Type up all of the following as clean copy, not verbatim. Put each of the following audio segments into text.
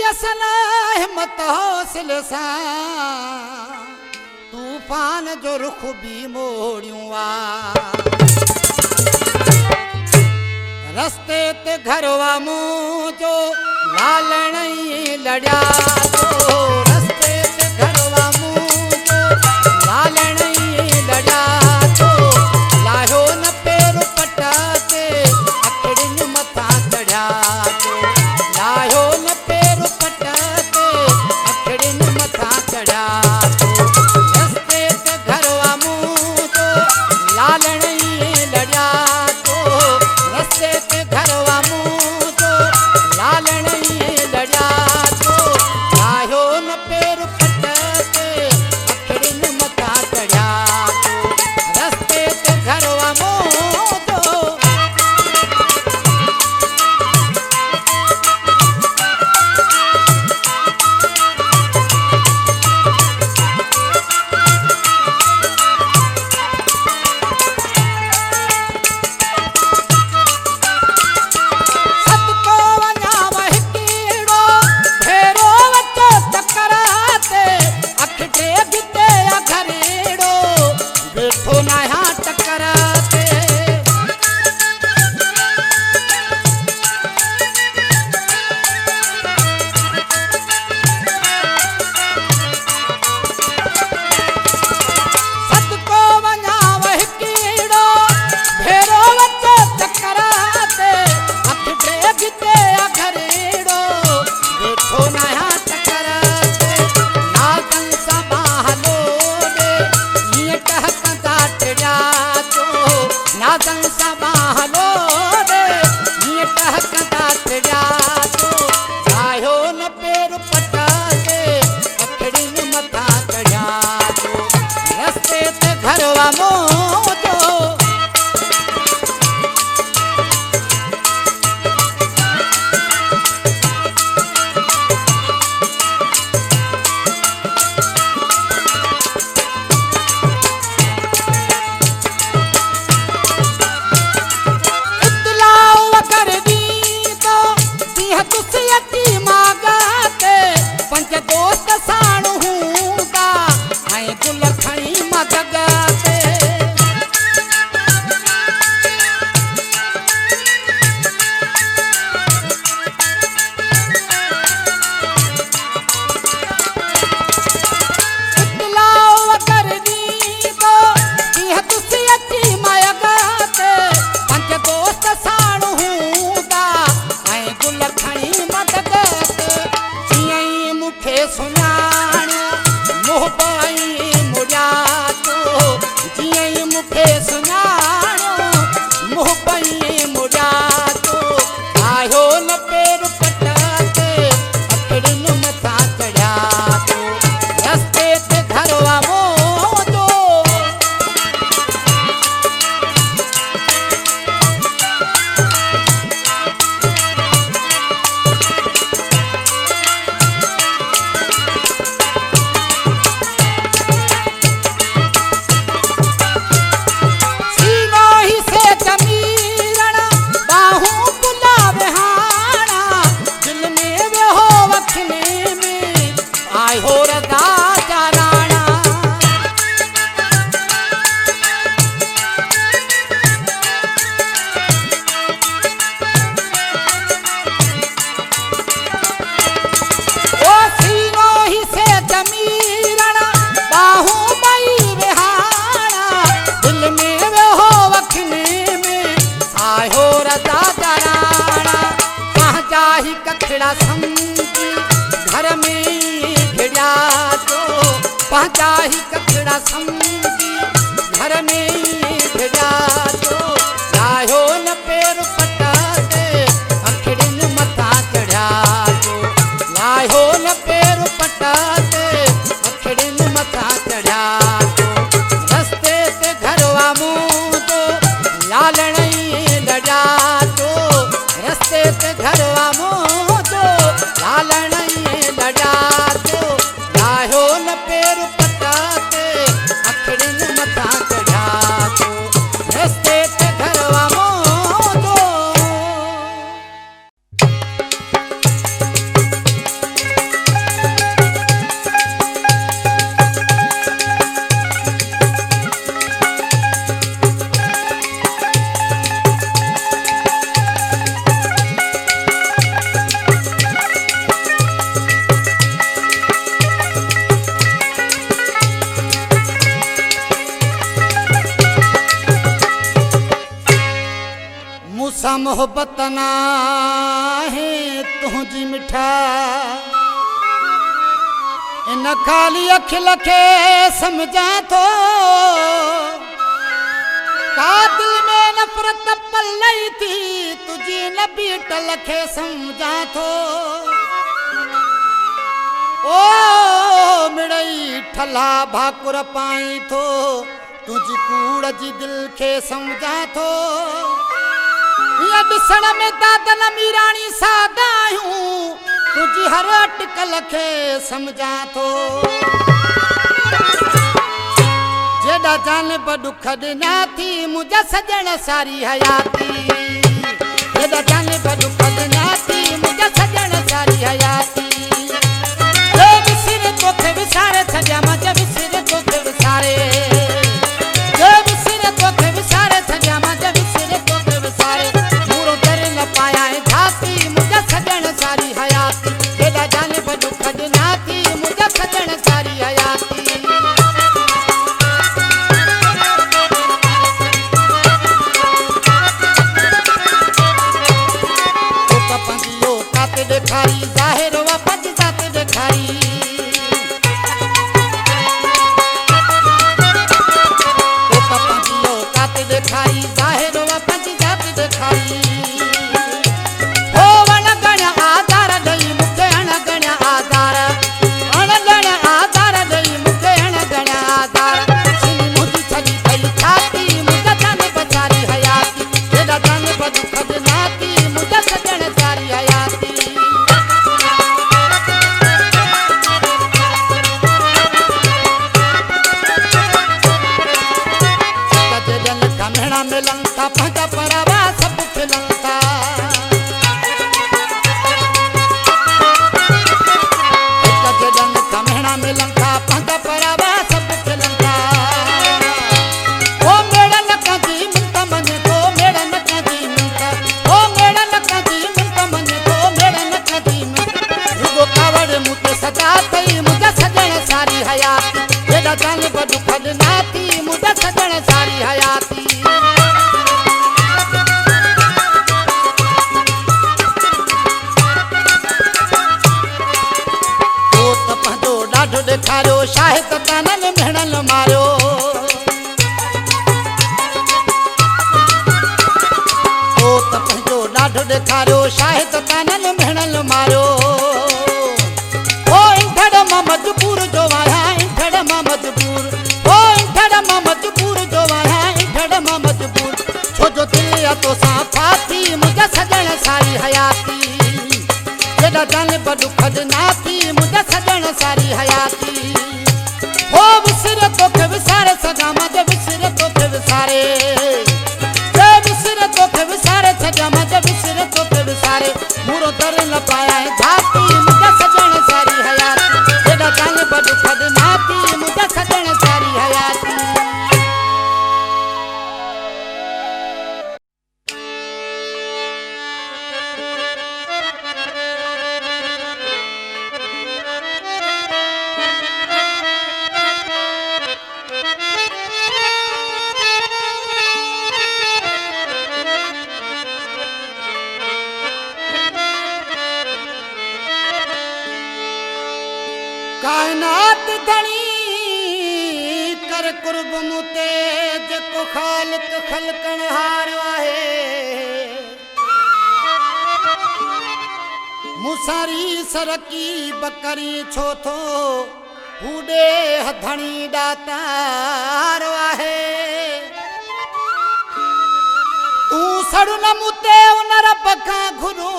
असल हिम्मत हौसले सां तूफान जो रुख भी मोड़ियूं आ रस्ते ते घरवा मुंहिंजो लालण ई लड़िया तो रस्ते ते घरवा मुंहिंजो लालण ई लड़िया तो लाहियो न पेर पट ते अखड़ियुनि मथां चढ़िया तो लाहियो न पेर पट ते अखड़ियुनि मथां चढ़िया तो रस्ते ते घरवा मुंहिंजो लालण ई लड़िया तो रस्ते ते घरवा मुंहिंजो लालण ई लड़िया तो लाहियो न पेर पट ते अखड़ियुनि मथां चढ़िया तो रस्ते ते घरवा मुंहिंजो कखड़ा समझी घर में घिड़िया तो पहुँचा ही कखड़ा समझी घर में घिड़िया तो लाहियो न पेर पट ते अखड़ियुनि मथां चढ़िया तो लाहियो न पेर पट ते अखड़ियुनि मथां चढ़िया तो रस्ते ते घरवा मुंहिंजो लालण ई लड़िया तो रस्ते ते घरवा मुंहिंजो लालण ई लड़िया तो लाहियो न पेर पट ते अखड़ियुनि मथां चढ़िया तो रस्ते ते घरवा मुंहिंजो मूंसां मोहब्बत नाहे तुंहिंजी मिठा इन ख़ाली अखिल खे सम्झां थो का दिल में नफ़रत पलई थी तुंहिंजी न बीटल खे सम्झां थो ओ मिड़ई ठला भाकुर पाई थो तुंहिंजी कूड़ जी दिल खे सम्झां थो या ॾिसण में दादन मीराणी सादा आहियूं तुंहिंजी हर अटकल खे सम्झां थो जेॾा जानब ॾुख ॾिना थी मुंहिंजा सजण सारी हयाती जेॾा जानब ॾुख ॾिना थी मुंहिंजा सजण सारी हयाती विसिर तोखे विसारे छॾिया मां विसिर तोखे विसारे विसिर तोखे विसारे छॾिया मां विसिर तोखे विसारे पूरो दर न पाया झाती मुंहिंजा सजण सारी हयाती जेॾा जानब ॾुख ॾिना थी मुंहिंजा सजण सारी हयाती ॾेखारी ज़ाहिर वापस जात ॾेखारी कात ॾेखारी ज़ाहिर वापस जात ॾेखारी हो वण गण आधार ॾेई मूंखे अण गण आधार ॾेई मूंखे अण गण आधार मुंहिंजी छॾी पई छाती मुंहिंजा जानब सारी हयाती हेॾा जानब दुख ॾिना थी मुंहिंजा सजण सारी हयाती मिलन था पंहिंजा परावा सभु खिलन था जॾन कमेणा मिलन था पंहिंजा परावा सभु खिलन था ओ मेड़न कंदी मिंत मञे थो मेड़न कंदी मिंत ओ मेड़न कंदी मिंत मञे थो मेड़न कंदी मिंत रुगो कावड़ मूंखे सजा अथई मुंहिंजा सजण सारी हयाती हेॾा जानब ॾुख ॾिना थी मुंहिंजा सजण सारी हयाती ॾेखारियो शाहिद तानल मेणल मारियो ओ त पंहिंजो ॾाढो ॾेखारियो शाहिद तानल मेणल मारियो ओ इंठड़ मां मजबूर जो आहियां इंठड़ मां मजबूर ओ इंठड़ मां मजबूर जो आहियां इंठड़ मां मजबूर छो जो दिल या तोसां फाती मुंहिंजा सजण सारी हयाती जेॾा जानब ॾुख ॾिना थी मुंहिंजा सजण सारी हयाती हो विसिर तोखे विसारे सघां मां विसिर तोखे विसारे विसिर तोखे विसारे छॾिया मां विसिर तोखे विसारे मूरो दर न पाया झाती मुंहिंजा सजण सारी हयाती जेॾा जानब ॾुख ॾिना थी मुंहिंजा सजण सारी हयाती कायनात धणी कर कुर्ब मुते जेको ख़ालिक ख़लकण हार आहे मुसारी सरकी बकरी छो थो हूॾे धणी ॾातार आहे तूं सड़ न मुते उन रब खां घुरो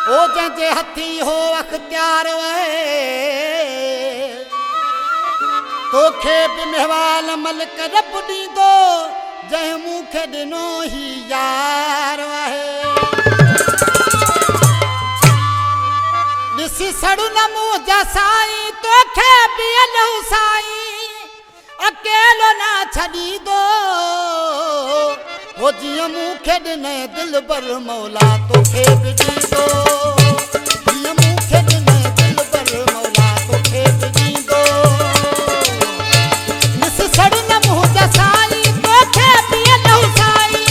ओ जंहिंजे हथी हो अख़्तियार आहे तोखे बि महवाल मलिक रब ॾींदो जंहिं मूंखे ॾिनो ही यार आहे ॾिसी सड़ू न मुंहिंजा साईं तोखे बि अलो साईं अकेलो न छॾींदो हो जीअं मूंखे ॾिने दिल बर मौला तोखे बि ॾींदो जीअं मूंखे ॾिने दिल बर मौला तोखे बि ॾींदो ॾिस सड़ न मुंहिंजा साईं तोखे बि अलो साईं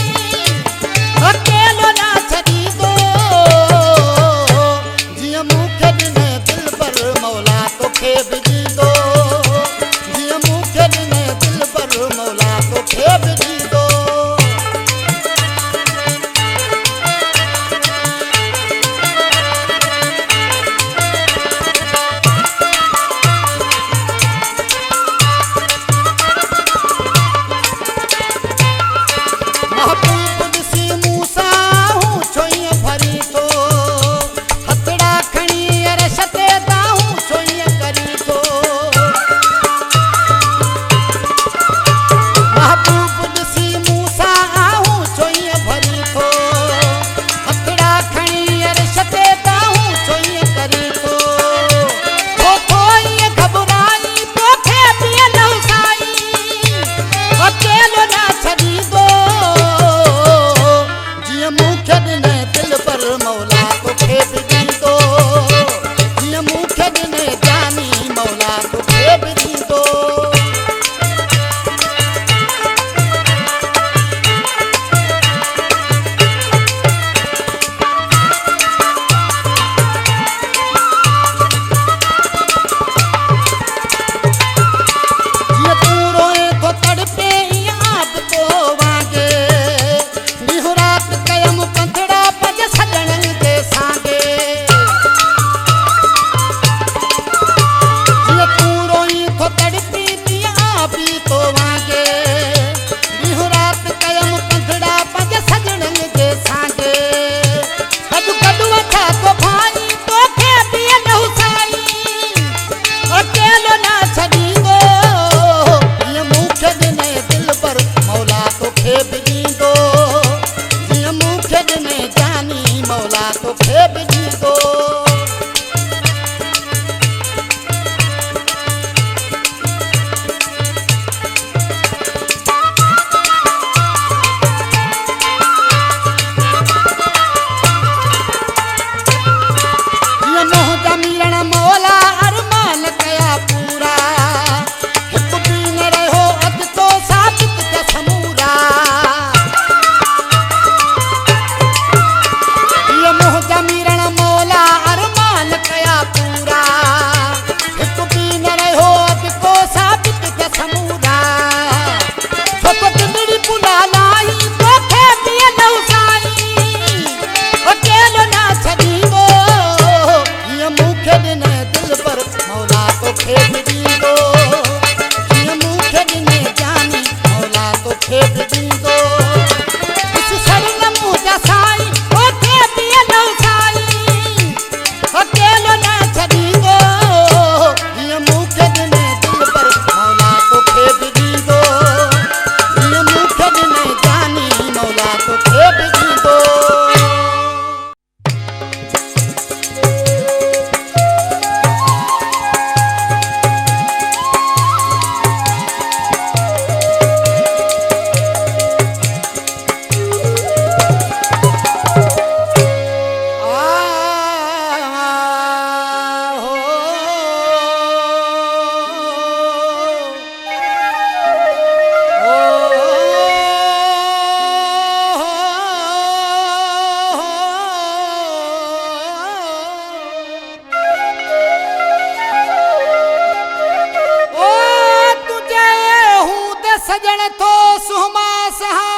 सजण थो सुहमा सहा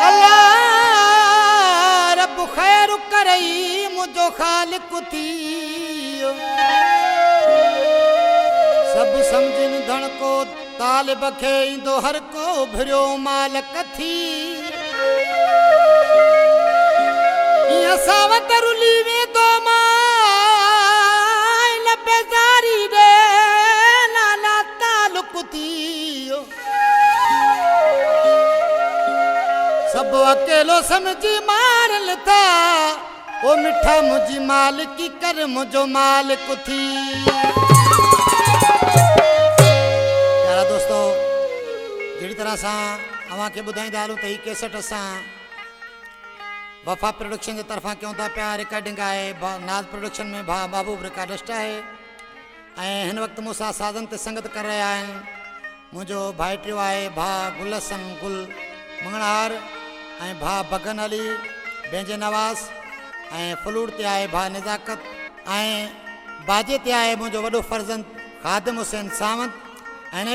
अल्लाह रब खैर करई मुझो खालिक थी सब समझन धन को तालिब खे ईंदो हर को भरियो मालक थी सावत रुली वेंदो मां न बेज़ारी दे नाना तालुक थी सब अकेलो समझी मारल था ओ मिठा मुझी मालिकी कर मुझो मालिक थी। प्यारा दोस्तों जड़ी तरह से अवां के बुधाईंदा हलूं त ही कैसेट असां वफा प्रोडक्शन के तरफा क्यों था प्यार रिकॉर्डिंग है नाज प्रोडक्शन में भा महबूब रिकॉर्डिस्ट है इन वक्त मूसा साधन ते संगत कर रहा है मुझो भाइटियो है भा गुलसन गुल मंगणार भा बगन अली बेंजे नवाज़ फ्लूट ते आए भा नज़ाकत बाजे ते आए मुझो वडो फर्जंद खादिम हुसैन सावंत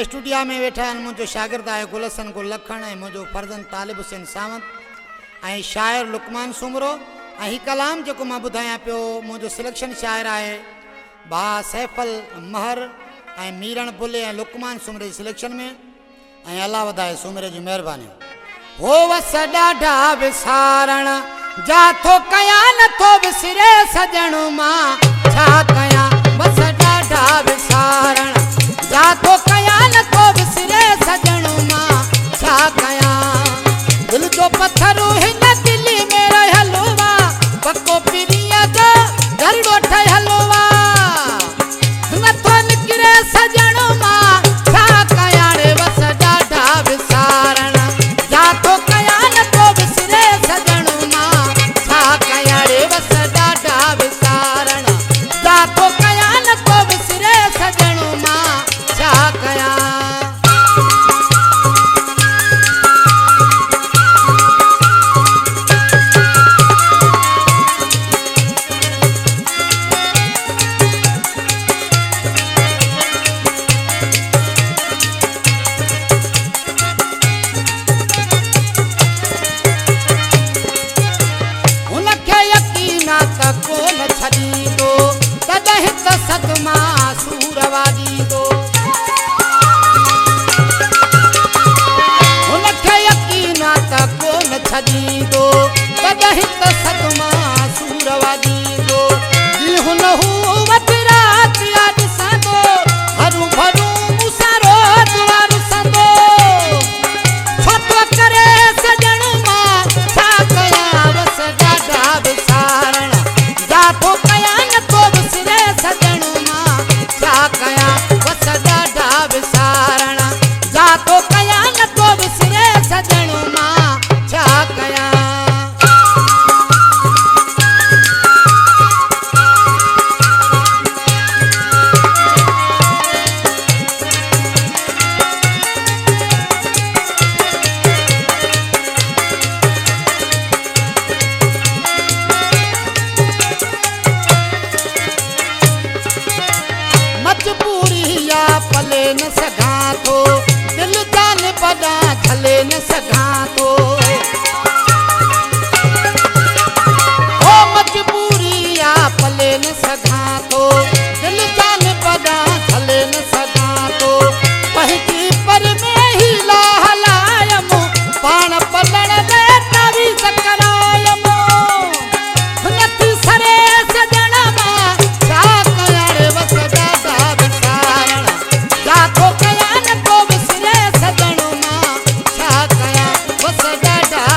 स्टूडियो में वेठा मुझो शागिर्द है गुलसन गुल लखन मुझो फर्जंद तालिब हुसैन सावंत शायर लुकमान सुमरो ही कलाम जो मैं बुधाया पियो मुझो सिलेक्शन शायर है भा सैफल महर मीरण बुले लुकमान सुमरे सिलेक्शन में अल्लाह वधाए सुमरे जी मेहरबानी हो वस ॾाढा विसारण जाथो कया नथो विसरे सजण मां छा कया वस ॾाढा विसारण जाथो कया नथो विसरे सजण मां छा कया दिल जो पत्थर हिन दिल्ली में रहलो वा पको पिरिया जो घरड़ो ठहलो वा नथो निकरे सजण मां छा कया रे वस ॾाढा विसारण जाथो कया नथो विसरे सजण मां छा कया रे वस ॾाढा विसारण जाथो कया नथो विसरे सजण मां छा कया। सदमा सूरवादी दो उनखे यकीना त कोन छदी दो तदहित सदमा सूरवादी दो दिल हुनहु वतरात याद संदो हरू भरू मुसारो द्वार संदो छतो करे सजण मां छा कया वस ॾाढा विसारण जाथो कया नथो विसरे सजण मां छा कया वस ॾाढा विसारण जाथो कया नथो विसरे सजण मां छा कया। पले न सघा थो दिल जान बड़ा झले न सघा थो ओ मजबूरी आ पले न सघा थो दिल जान बड़ा झले न सघा थो पंहिंजी पर में ही लाहलायम पाण पलण दे तावीज़ करायम नथी सरे सजण मां छा कया रे वस ॾाढा विसारण जाथो कया नथो विसरे सजण मां छा कया वस ॾाढा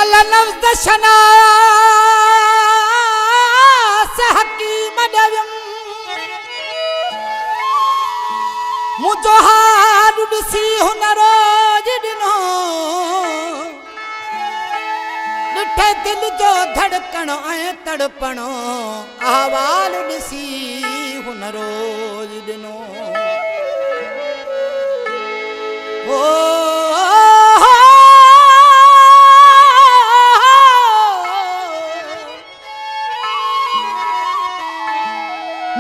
कल नवज़ शना से हकीम ॾवियम मुंहिंजो हाल ॾिसी हुन रोज़ ॾिनो ॾिठे दिल जो धड़कण ऐं तड़पणो अहवाल ॾिसी हुन रोज़ ॾिनो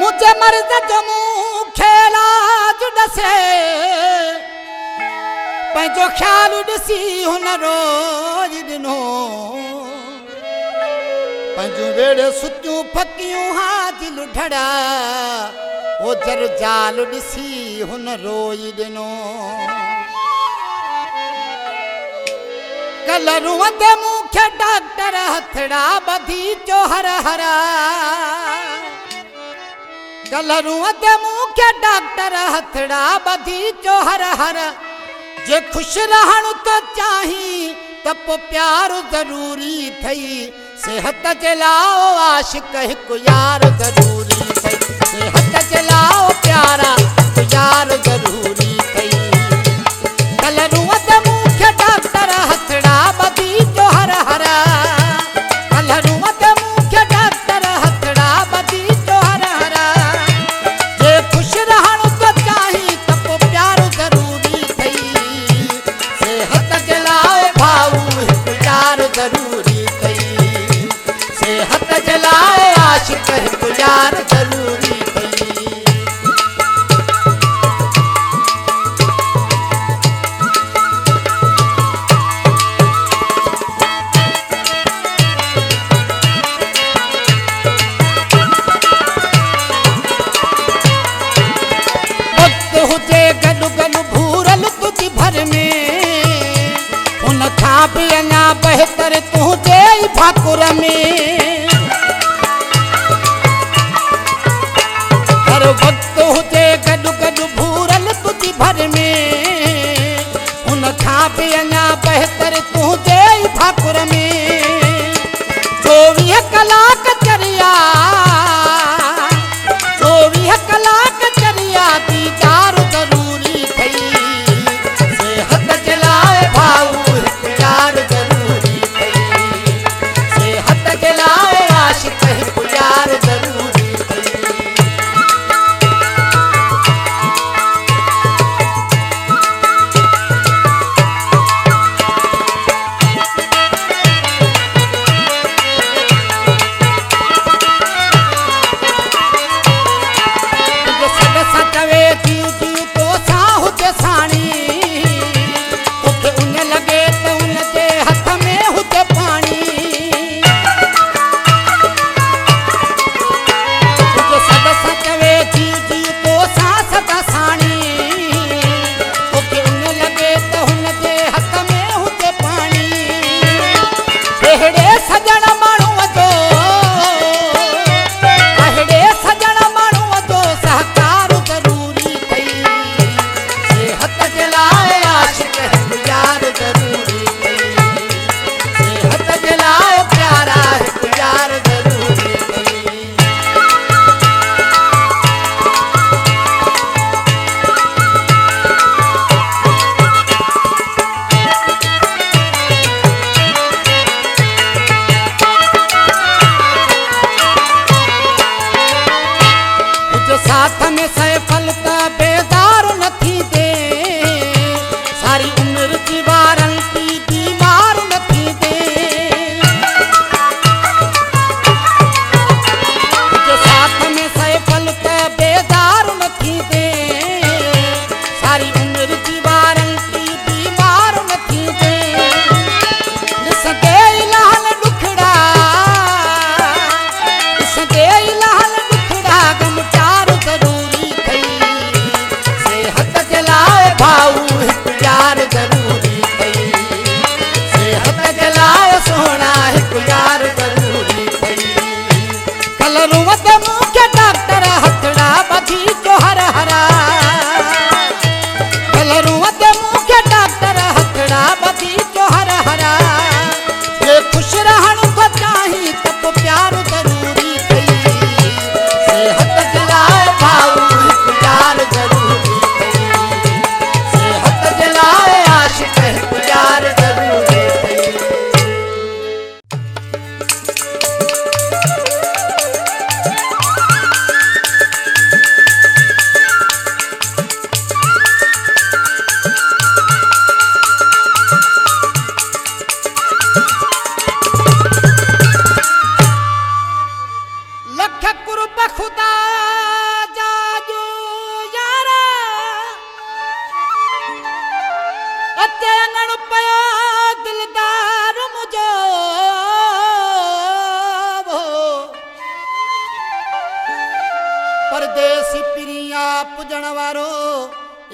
मुझे मर्द जो मुंह खेला जुडसे पंहिंजो ख्याल ॾिसी हुन रोज़ ॾिनो पंहिंजूं वेड़े सुतियूं फकियूं हाजिल ढड़ा ओ जर जाल ॾिसी हुन रोज़ ॾिनो कल रुअंदे मूंखे डॉक्टर हथड़ा ॿधी चो हर हरा कल रुअंदे मूंखे डॉक्टर हथड़ा ॿधी चो हर हर जे ख़ुशि रहण तो चाही त पोइ प्यार ज़रूरी थई सेहत जे लाओ आशिक़ हिकु यार ज़रूरी थई सेहत जे लाओ प्यारा यार ज़रूरी थई कल रुअंदे मूंखे डॉक्टर हथड़ा ॿधी चो हर हर कल रुअंदे मूंखे डॉक्टर हथड़ा ॿधी चो हर हर जे ख़ुशि रहण तो चाही त पोइ प्यार ज़रूरी थई सेहत जे लाइ भाऊ हिकु यार ज़रूरी थई सेहत जे लाइ आशिक़ हिकु यार ज़रूरी थई वक्त हुजे गॾु गॾु भूरल तुझी भर में हुन खां बि अञा बहितर तुंहिंजे ई भाकुर में हर वक्त हुजे गॾु गॾु भूरल तुझी भर में हुन खां बि अञा बहितर तुंहिंजे ई भाकुर में 24 कलाक चरिया 24 कलाक चरिया दीदार ज़रूरी थई सेहत जे लाइ भाऊ हिकु यार ज़रूरी थई सेहत जे लाइ आशिक़ हिकु यार ज़रूरी थई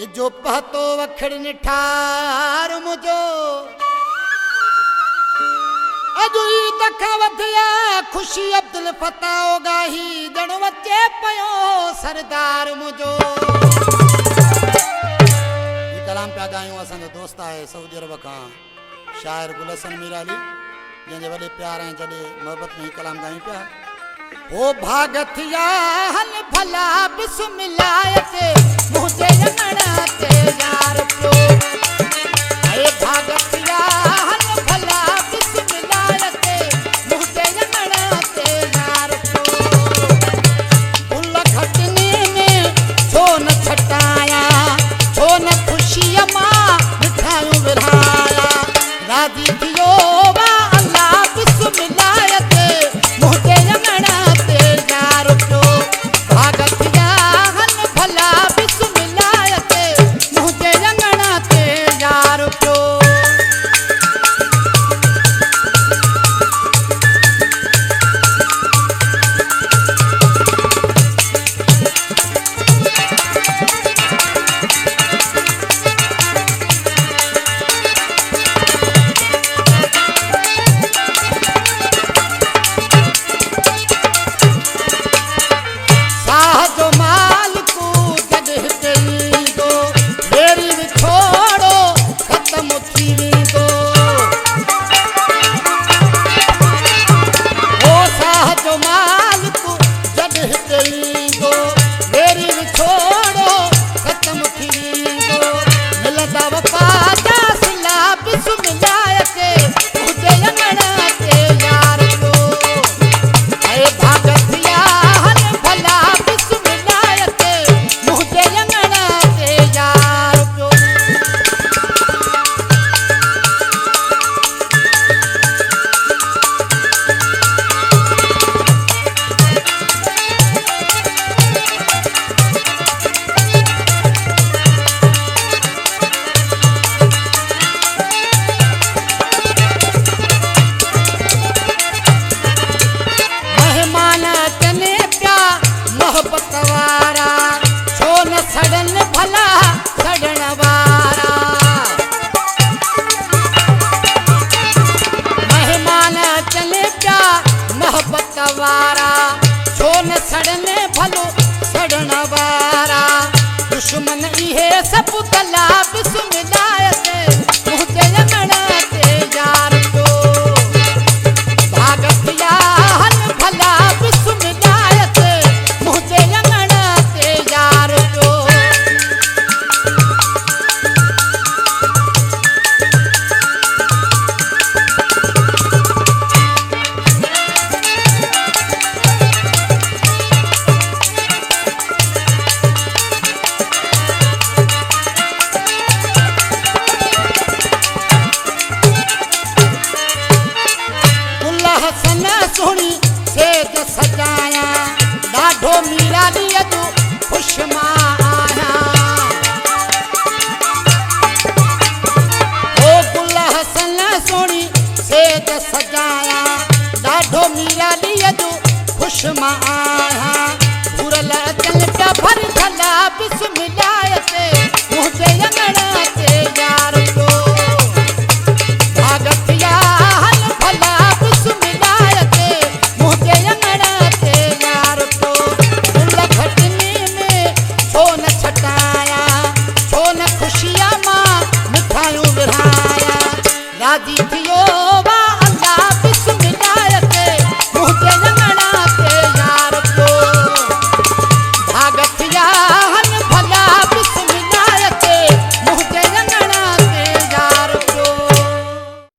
जो पहतो वखड़ निठार मुझो अजु दखा वधिया खुशी अब्दुल फताह गाही जण वचे पयो सरदार मुझो ये कलाम पिया गायूं असांजो दोस्त है सऊदी अरब का शायर गुलशन मीराली जंहिंजे वॾे प्यार ऐं जॾहिं मोहब्बत में ही कलाम गायूं पिया ओ भागथिया हल भला बिस्मिल्लाह मुझे यंगड़ा ते यार पियो ए भागथिया हल भला बिस्मिल्लाह मुझे यंगड़ा ते यार पियो गुल खटने में छो न छटाया छो न खुशी मां मिठाइयूं विरहाया राजी थियो वा अल्लाह बिस्मिल्लाह मुझे यंगड़ा दुश्मन इहे सब तला बिस्मिल्लाह मुझे यंगड़ा ते यार पियो भागथिया हल भला बिस्मिल्लाह मुझे यंगड़ा ते यार पियो सोनी सेज सजाया ॾाढो मीरा ॾींहुं जो ख़ुशि मां आहियां ओ गुल हसन सोनी सेज सजाया ॾाढो मीरा ॾींहुं जो ख़ुशि मां आहियां घुरल अचल पिया भर थला बिस्मिल्लाह मुझे यंगड़ा ते यार पियो भागथिया हल भला राजी थियो